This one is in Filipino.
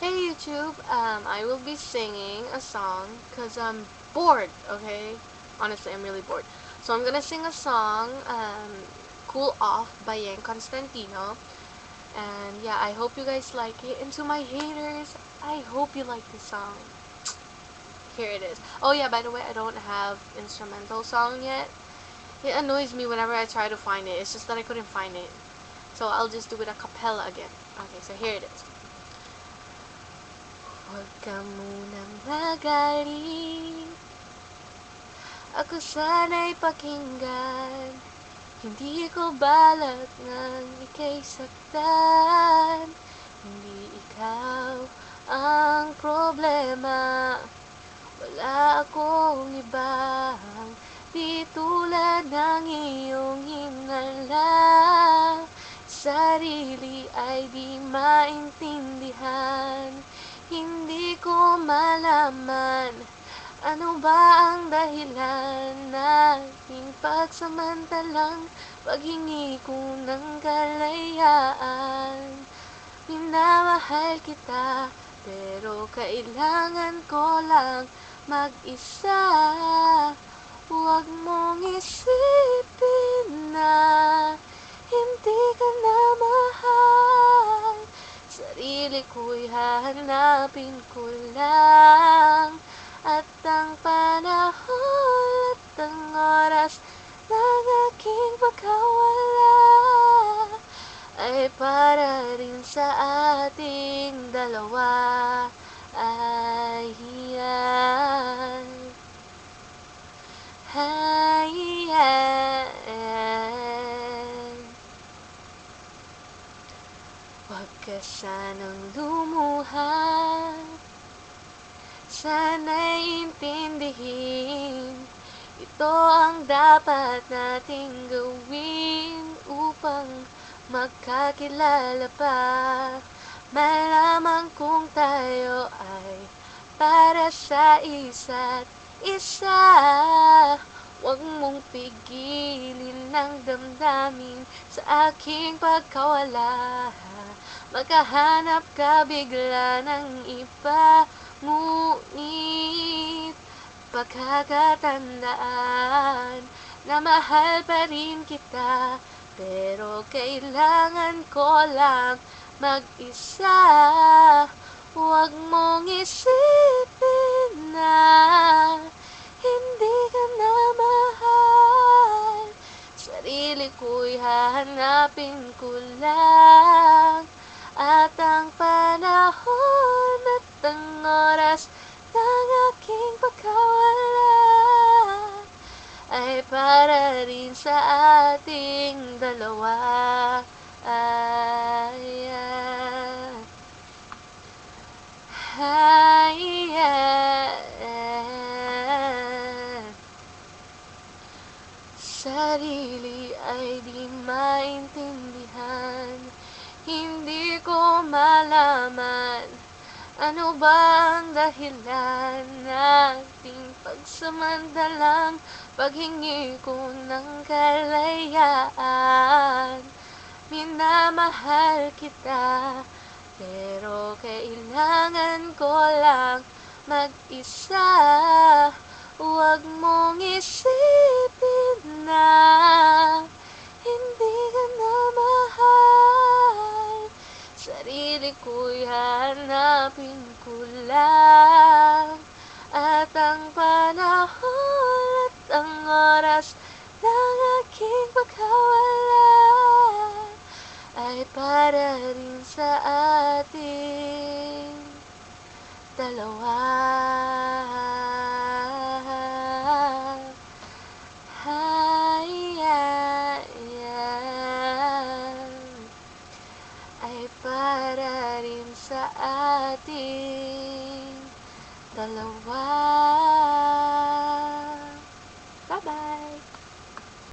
Hey YouTube, I will be singing a song because I'm bored, okay? Honestly, I'm really bored. So I'm gonna sing a song, Cool Off by Yang Constantino. And yeah, I hope you guys like it. And to my haters, I hope you like this song. Here it is. Oh yeah, by the way, I don't have instrumental song yet. It annoys me whenever I try to find it. It's just that I couldn't find it. So I'll just do it a cappella again. Okay, so here it is. Huwag ka munang magaling, ako sana'y pakinggan. Hindi ko balak ngang ika'y saktan. Hindi ikaw ang problema. Wala akong ibang di tulad ng iyong hinala. Sarili ay di maintindihan. Hindi ko malaman ano ba ang dahilan nating pagsamantalang paghingi ko ng kalayaan. Minamahal kita, pero kailangan ko lang mag-isa. Huwag mong isipin na hindi ka na mahal. Sarili ko'y hahanapin ko lang. At ang panahon at ang oras ng aking pagkawala ay para rin sa ating dalawa. Ayan. Ayan. Huwag ka sanang lumuha. Sana'y intindihin, ito ang dapat nating gawin upang magkakilala pa. Malaman kung tayo ay para sa isa't isa. Huwag mong pigilin ng damdamin sa aking pagkawala. Maghahanap ka bigla ng iba. Ngunit pagkakatandaan na mahal pa rin kita, pero kailangan ko lang mag-isa. Huwag mong isipin na hindi ka na mahal. Sarili ko'y hahanapin ko lang. At ang panahon at ang oras ng aking pagkawala ay para rin sa ating dalawa. Ayan. Ayan. Sarili ay di maintindihan. Hindi ko malaman ano ba ang dahilan nating pagsamantalang paghingi ko ng kalayaan. Minamahal kita, pero kailangan ko lang mag-isa. Huwag mong isipin na hindi ka na mahal. Sarili ko'y hanapin ko lang. At ang panahon at ang oras ng aking pagkawala ay para rin sa ating dalawa. Ay para rin sa ating dalawa.